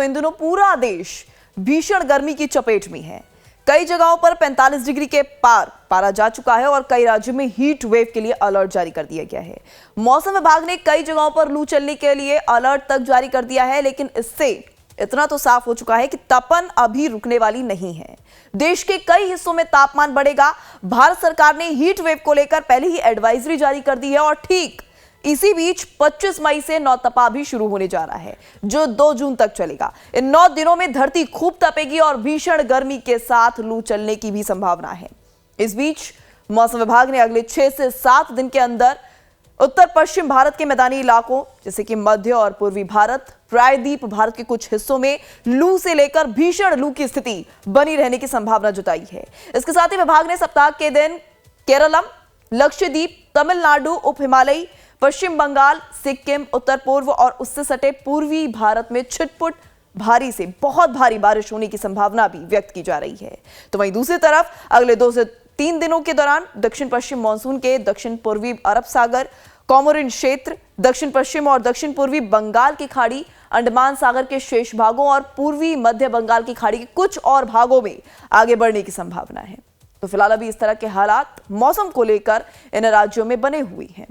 इन दिनों पूरा देश भीषण गर्मी की चपेट में है। कई जगहों पर 45 डिग्री के पार पारा जा चुका है और कई राज्यों में हीट वेव के लिए अलर्ट जारी कर दिया गया है। मौसम विभाग ने कई जगहों पर लू चलने के लिए अलर्ट तक जारी कर दिया है, लेकिन इससे इतना तो साफ हो चुका है कि तपन अभी रुकने वाली नहीं है। देश के कई हिस्सों में तापमान बढ़ेगा। भारत सरकार ने हीट वेव को लेकर पहले ही एडवाइजरी जारी कर दी है और ठीक इसी बीच 25 मई से नौतपा भी शुरू होने जा रहा है, जो 2 जून तक चलेगा। इन 9 दिनों में धरती खूब तपेगी और भीषण गर्मी के साथ लू चलने की भी संभावना है। इस बीच मौसम विभाग ने अगले 6 से 7 दिन के अंदर उत्तर पश्चिम भारत के मैदानी इलाकों जैसे कि मध्य और पूर्वी भारत, प्रायद्वीप भारत के कुछ हिस्सों में लू से लेकर भीषण लू की स्थिति बनी रहने की संभावना जताई है। इसके साथ ही विभाग ने सप्ताह के दिन केरलम, लक्षद्वीप, तमिलनाडु, उप हिमालयी, पश्चिम बंगाल, सिक्किम, उत्तर पूर्व और उससे सटे पूर्वी भारत में छिटपुट भारी से बहुत भारी बारिश होने की संभावना भी व्यक्त की जा रही है। तो वहीं दूसरी तरफ अगले 2 से 3 दिनों के दौरान दक्षिण पश्चिम मानसून के दक्षिण पूर्वी अरब सागर, कोमोरिन क्षेत्र, दक्षिण पश्चिम और दक्षिण पूर्वी बंगाल की खाड़ी, अंडमान सागर के शेष भागों और पूर्वी मध्य बंगाल की खाड़ी के कुछ और भागों में आगे बढ़ने की संभावना है। तो फिलहाल अभी इस तरह के हालात मौसम को लेकर इन राज्यों में बने हुए हैं।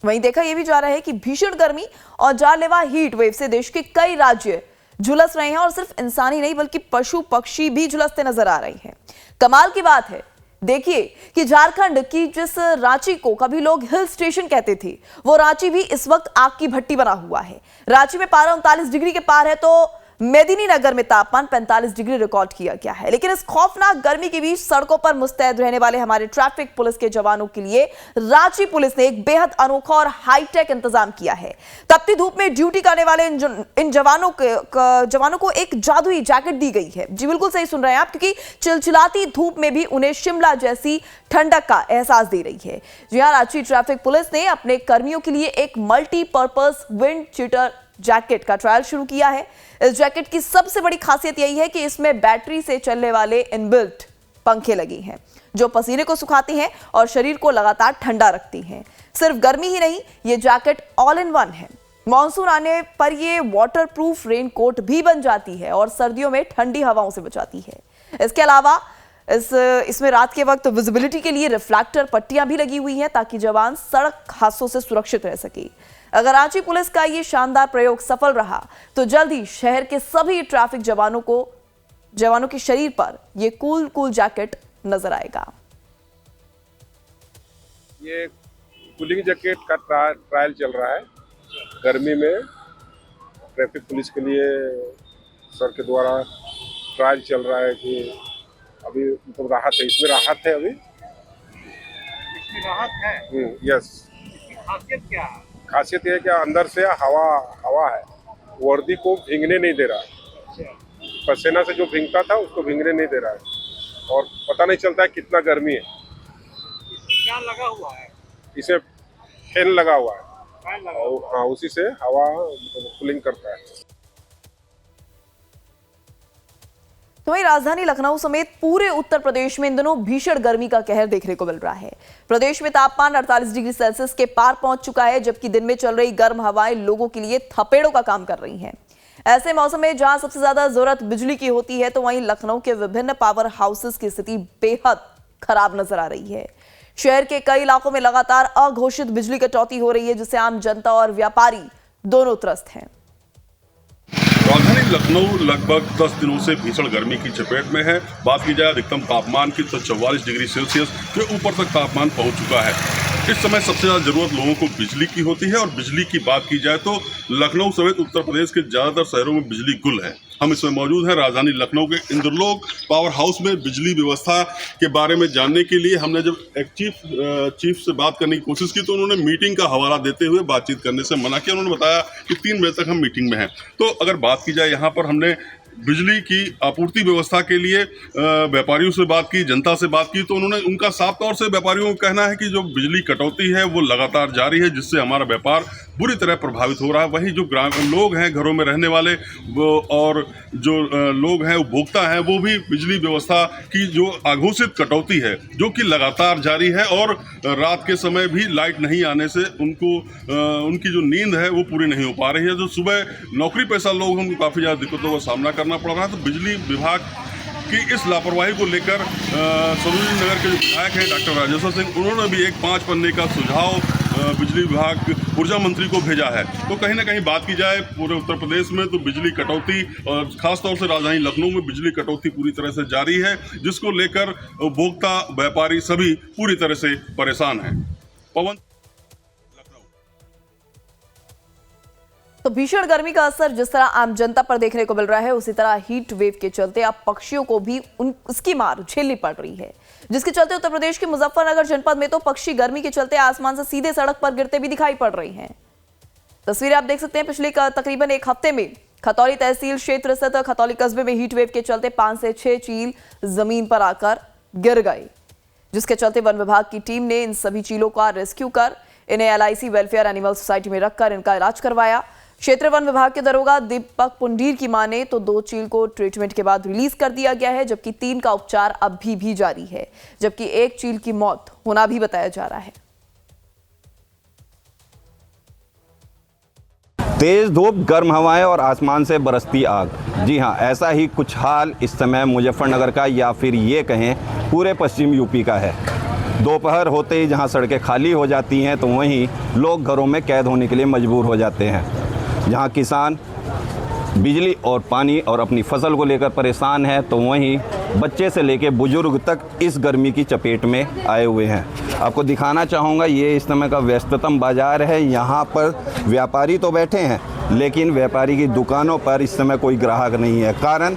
वहीं देखा यह भी जा रहा है कि भीषण गर्मी और जानलेवा हीट वेव से देश के कई राज्य झुलस रहे हैं और सिर्फ इंसान ही नहीं बल्कि पशु पक्षी भी झुलसते नजर आ रहे हैं। कमाल की बात है, देखिए कि झारखंड की जिस रांची को कभी लोग हिल स्टेशन कहते थे, वो रांची भी इस वक्त आग की भट्टी बना हुआ है। रांची में पारा 39 डिग्री के पार है तो मेदिनीनगर में तापमान 45 डिग्री रिकॉर्ड किया गया है। लेकिन इस खौफनाक गर्मी के बीच सड़कों पर मुस्तैद रहने वाले हमारे ट्रैफिक पुलिस के जवानों के लिए रांची पुलिस ने एक बेहद अनोखा और हाईटेक इंतजाम किया है। तपती धूप में ड्यूटी करने वाले इन जवानों को एक जादुई जैकेट दी गई है। जी बिल्कुल सही सुन रहे हैं आप, क्योंकि चिलचिलाती धूप में भी उन्हें शिमला जैसी ठंडक का एहसास दे रही है। जी हां, रांची ट्रैफिक पुलिस ने अपने कर्मियों के लिए एक मल्टीपर्पज विंड चीटर जैकेट का ट्रायल शुरू किया है। इस जैकेट की सबसे बड़ी खासियत यही है कि इसमें बैटरी से चलने वाले इनबिल्ट पंखे लगे हैं, जो पसीने को सुखाती हैं और शरीर को लगातार ठंडा रखती हैं। सिर्फ गर्मी ही नहीं, ये जैकेट ऑल इन वन है। मॉनसून आने पर ये वाटरप्रूफ रेनकोट भी बन जाती है और सर्दियों में ठंडी हवाओं से बचाती है। इसके अलावा इसमें रात के वक्त विजिबिलिटी के लिए रिफ्लेक्टर पट्टियां भी लगी हुई हैं ताकि जवान सड़क हादसों से सुरक्षित रह सके। अगर रांची पुलिस का ये शानदार प्रयोग सफल रहा तो जल्द ही शहर के सभी ट्रैफिक जवानों के शरीर पर ये कूल जैकेट नजर आएगा। ये कूलिंग जैकेट का ट्रायल चल रहा है गर्मी में। ट्रैफिक पुलिस के लिए सर के द्वारा ट्रायल चल रहा है कि अभी मतलब राहत है, इसमें राहत है। अभी इसमें राहत है। यस। खासियत क्या है? खासियत यह है कि अंदर से हवा है, वर्दी को भीगने नहीं दे रहा है। पसीना से जो भीगता था उसको भीगने नहीं दे रहा है और पता नहीं चलता है कितना गर्मी है। क्या लगा हुआ है? इसे फैन लगा हुआ है। फैन लगा हुआ है। हाँ, उसी से हवा कूलिंग करता है। तो वहीं राजधानी लखनऊ समेत पूरे उत्तर प्रदेश में इन दिनों भीषण गर्मी का कहर देखने को मिल रहा है। प्रदेश में तापमान 48 डिग्री सेल्सियस के पार पहुंच चुका है, जबकि दिन में चल रही गर्म हवाएं लोगों के लिए थपेड़ों का काम कर रही हैं। ऐसे मौसम में जहां सबसे ज्यादा जरूरत बिजली की होती है, तो वहीं लखनऊ के विभिन्न पावर हाउसेस की स्थिति बेहद खराब नजर आ रही है। शहर के कई इलाकों में लगातार अघोषित बिजली कटौती हो रही है, जिससे आम जनता और व्यापारी दोनों त्रस्त हैं। राजधानी लखनऊ लगभग 10 दिनों से भीषण गर्मी की चपेट में है। बात की जाए अधिकतम तापमान की तो 44 डिग्री सेल्सियस के ऊपर तक तापमान पहुंच चुका है। इस समय सबसे ज़्यादा जरूरत लोगों को बिजली की होती है और बिजली की बात की जाए तो लखनऊ समेत उत्तर प्रदेश के ज़्यादातर शहरों में बिजली गुल है। हम इसमें मौजूद हैं राजधानी लखनऊ के इंद्रलोक पावर हाउस में। बिजली व्यवस्था के बारे में जानने के लिए हमने जब एक चीफ से बात करने की कोशिश की तो उन्होंने मीटिंग का हवाला देते हुए बातचीत करने से मना किया। उन्होंने बताया कि 3 बजे तक हम मीटिंग में हैं। तो अगर बात की जाए यहाँ पर हमने बिजली की आपूर्ति व्यवस्था के लिए व्यापारियों से बात की, जनता से बात की, तो उन्होंने उनका साफ तौर से व्यापारियों को कहना है कि जो बिजली कटौती है वो लगातार जारी है, जिससे हमारा व्यापार बुरी तरह प्रभावित हो रहा है। वहीं जो लोग हैं घरों में रहने वाले और जो लोग हैं उपभोक्ता हैं, वो भी बिजली व्यवस्था की जो अघोषित कटौती है जो कि लगातार जारी है और रात के समय भी लाइट नहीं आने से उनकी जो नींद है वो पूरी नहीं हो पा रही है। जो सुबह नौकरी पेशा लोग उनको काफ़ी ज़्यादा दिक्कतों का सामना करना पड़ रहा है। तो बिजली विभाग की इस लापरवाही को लेकर सरोजिनी नगर के जो विधायक हैं डॉक्टर राजेश्वर सिंह, उन्होंने भी एक 5 पन्ने का सुझाव बिजली विभाग ऊर्जा मंत्री को भेजा है। तो कहीं ना कहीं बात की जाए पूरे उत्तर प्रदेश में तो बिजली कटौती और खासतौर से राजधानी लखनऊ में बिजली कटौती पूरी तरह से जारी है, जिसको लेकर उपभोक्ता व्यापारी सभी पूरी तरह से परेशान हैं। पवन। तो भीषण गर्मी का असर जिस तरह आम जनता पर देखने को मिल रहा है, उसी तरह हीट वेव के चलते अब पक्षियों को भी उसकी मार झेलनी पड़ रही है, जिसके चलते उत्तर प्रदेश के मुजफ्फरनगर जनपद में तो पक्षी गर्मी के चलते आसमान से सीधे सड़क पर गिरते भी दिखाई पड़ रही हैं। तस्वीरें आप देख सकते हैं। पिछले तकरीबन एक हफ्ते में खतौली तहसील क्षेत्र स्थित खतौली कस्बे में हीट वेव के चलते 5 से 6 चील जमीन पर आकर गिर गए, जिसके चलते वन विभाग की टीम ने इन सभी चीलों का रेस्क्यू कर इन्हें LIC वेलफेयर एनिमल सोसाइटी में रखकर इनका इलाज करवाया। क्षेत्रीय वन विभाग के दरोगा दीपक पुंडीर की माने तो 2 चील को ट्रीटमेंट के बाद रिलीज कर दिया गया है, जबकि 3 का उपचार अभी भी जारी है, जबकि 1 चील की मौत होना भी बताया जा रहा है। तेज धूप, गर्म हवाएं और आसमान से बरसती आग। जी हाँ, ऐसा ही कुछ हाल इस समय मुजफ्फरनगर का या फिर ये कहें पूरे पश्चिम यूपी का है। दोपहर होते ही जहां सड़कें खाली हो जाती हैं तो वहीं लोग घरों में कैद होने के लिए मजबूर हो जाते हैं। जहां किसान बिजली और पानी और अपनी फसल को लेकर परेशान है तो वहीं बच्चे से लेकर बुजुर्ग तक इस गर्मी की चपेट में आए हुए हैं। आपको दिखाना चाहूँगा, ये इस समय का व्यस्ततम बाज़ार है। यहाँ पर व्यापारी तो बैठे हैं लेकिन व्यापारी की दुकानों पर इस समय कोई ग्राहक नहीं है, कारण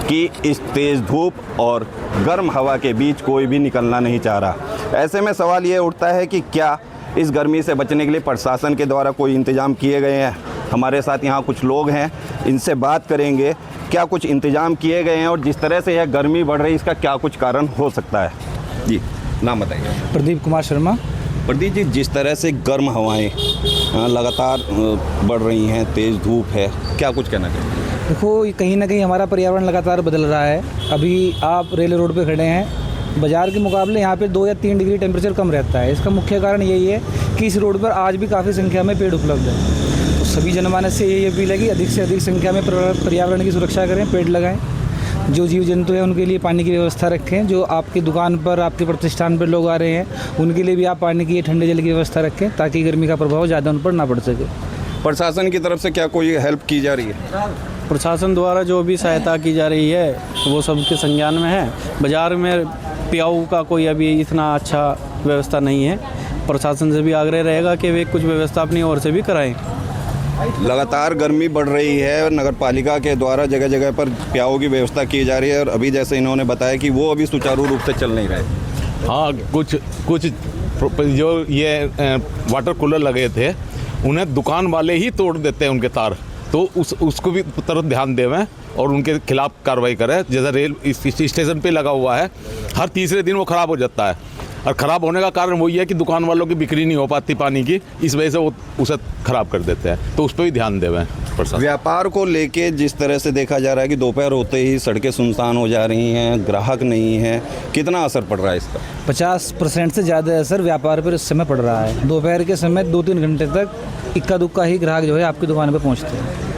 कि इस तेज़ धूप और गर्म हवा के बीच कोई भी निकलना नहीं चाह रहा। ऐसे में सवाल ये उठता है कि क्या इस गर्मी से बचने के लिए प्रशासन के द्वारा कोई इंतज़ाम किए गए हैं। हमारे साथ यहाँ कुछ लोग हैं, इनसे बात करेंगे क्या कुछ इंतज़ाम किए गए हैं और जिस तरह से यह गर्मी बढ़ रही है इसका क्या कुछ कारण हो सकता है। जी, नाम बताइए। प्रदीप कुमार शर्मा। प्रदीप जी, जिस तरह से गर्म हवाएं लगातार बढ़ रही हैं, तेज़ धूप है, क्या कुछ कहना चाहिए? देखो, कहीं ना कहीं हमारा पर्यावरण लगातार बदल रहा है। अभी आप रेल रोड पे खड़े हैं, बाज़ार के मुकाबले यहाँ पे 2 या 3 डिग्री टेम्परेचर कम रहता है। इसका मुख्य कारण यही है कि इस रोड पर आज भी काफ़ी संख्या में पेड़ उपलब्ध है। तो सभी जनमानस से यही अपील है कि अधिक से अधिक संख्या में पर्यावरण की सुरक्षा करें, पेड़ लगाएं। जो जीव जंतु हैं उनके लिए पानी की व्यवस्था रखें। जो आपकी दुकान पर, आपके प्रतिष्ठान पर लोग आ रहे हैं उनके लिए भी आप पानी की, ठंडे जल की व्यवस्था रखें ताकि गर्मी का प्रभाव ज़्यादा उन पर ना पड़ सके। प्रशासन की तरफ से क्या कोई हेल्प की जा रही है? प्रशासन द्वारा जो भी सहायता की जा रही है वो सबके संज्ञान में है। बाज़ार में पियाऊ का कोई अभी इतना अच्छा व्यवस्था नहीं है। प्रशासन से भी आग्रह रहेगा कि वे कुछ व्यवस्था अपनी ओर से भी कराएं। लगातार गर्मी बढ़ रही है और नगर पालिका के द्वारा जगह जगह पर प्याऊ की व्यवस्था की जा रही है और अभी जैसे इन्होंने बताया कि वो अभी सुचारू रूप से चल नहीं रहे। हाँ, कुछ जो ये वाटर कूलर लगे थे उन्हें दुकान वाले ही तोड़ देते हैं उनके तार, तो उसको भी तरफ ध्यान देवें और उनके खिलाफ कार्रवाई करें। जैसे रेल स्टेशन पे लगा हुआ है, हर तीसरे दिन वो ख़राब हो जाता है और ख़राब होने का कारण वही है कि दुकान वालों की बिक्री नहीं हो पाती पानी की, इस वजह से वो उसे ख़राब कर देते हैं। तो उस पर भी ध्यान देवें। व्यापार को लेके जिस तरह से देखा जा रहा है कि दोपहर होते ही सड़कें सुनसान हो जा रही हैं, ग्राहक नहीं है, कितना असर पड़ रहा है इसका? 50% से ज़्यादा असर व्यापार पर इस समय पड़ रहा है। दोपहर के समय 2-3 घंटे तक इक्का दुक्का ही ग्राहक जो है आपकी दुकान पर पहुँचते हैं।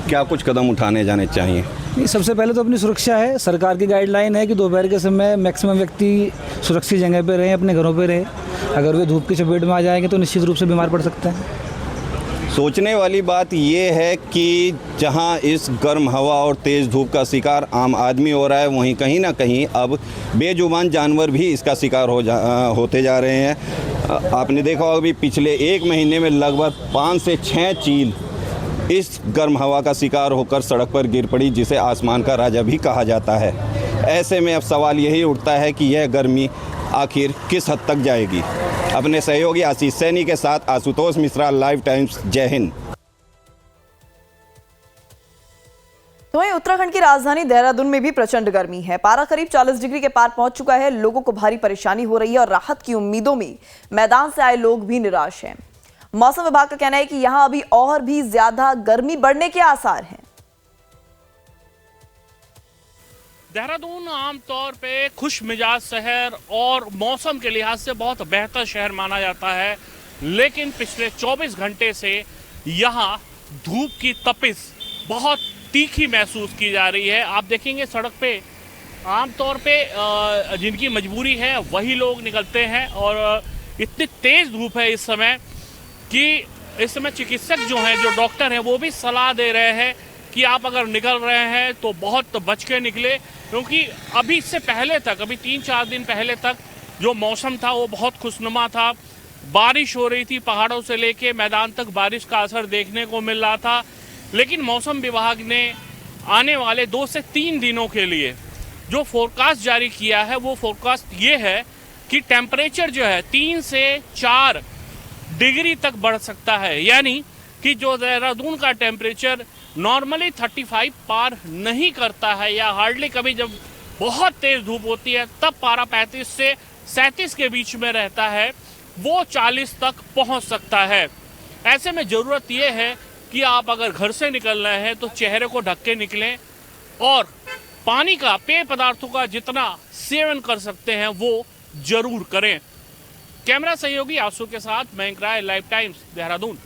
क्या कुछ कदम उठाने जाने चाहिए? नहीं, सबसे पहले तो अपनी सुरक्षा है। सरकार की गाइडलाइन है कि दोपहर के समय मैक्सिमम व्यक्ति सुरक्षित जगह पे रहें, अपने घरों पे रहें। अगर वे धूप की चपेट में आ जाएंगे तो निश्चित रूप से बीमार पड़ सकते हैं। सोचने वाली बात ये है कि जहां इस गर्म हवा और तेज़ धूप का शिकार आम आदमी हो रहा है, वहीं कहीं ना कहीं अब बेजुबान जानवर भी इसका शिकार होते जा रहे हैं। आपने देखा होगा अभी पिछले 1 महीने में लगभग 5 से 6 चील इस गर्म हवा का शिकार होकर सड़क पर गिर पड़ी, जिसे आसमान का राजा भी कहा जाता है। ऐसे में अब सवाल यही उठता है कि यह गर्मी आखिर किस हद तक जाएगी। अपने सहयोगी आशीष सैनी के साथ आशुतोष मिश्रा, लाइव टाइम्स, जय हिंद। तो वहीं उत्तराखंड की राजधानी देहरादून में भी प्रचंड गर्मी है। पारा करीब 40 डिग्री के पार पहुंच चुका है। लोगों को भारी परेशानी हो रही है और राहत की उम्मीदों में मैदान से आए लोग भी निराश हैं। मौसम विभाग का कहना है कि यहां अभी और भी ज्यादा गर्मी बढ़ने के आसार हैं। देहरादून आमतौर पे खुश मिजाज शहर और मौसम के लिहाज से बहुत बेहतर शहर माना जाता है, लेकिन पिछले 24 घंटे से यहाँ धूप की तपिश बहुत तीखी महसूस की जा रही है। आप देखेंगे सड़क पे आमतौर पे जिनकी मजबूरी है वही लोग निकलते हैं और इतनी तेज़ धूप है इस समय कि इस समय चिकित्सक जो हैं, जो डॉक्टर हैं, वो भी सलाह दे रहे हैं कि आप अगर निकल रहे हैं तो बहुत बच के निकले, क्योंकि अभी इससे पहले तक, अभी 3-4 दिन पहले तक जो मौसम था वो बहुत खुशनुमा था। बारिश हो रही थी, पहाड़ों से लेके मैदान तक बारिश का असर देखने को मिल रहा था। लेकिन मौसम विभाग ने आने वाले 2 से 3 दिनों के लिए जो फोरकास्ट जारी किया है, वो फोरकास्ट ये है कि टेम्परेचर जो है 3 से 4 डिग्री तक बढ़ सकता है। यानी कि जो देहरादून का टेम्परेचर नॉर्मली 35 पार नहीं करता है, या हार्डली कभी जब बहुत तेज़ धूप होती है तब पारा 35 से 37 के बीच में रहता है, वो 40 तक पहुंच सकता है। ऐसे में ज़रूरत ये है कि आप अगर घर से निकल रहे हैं तो चेहरे को ढक के निकलें और पानी का, पेय पदार्थों का जितना सेवन कर सकते हैं वो जरूर करें। कैमरा सहयोगी आंसू के साथ मयंक राय, लाइव टाइम्स, देहरादून।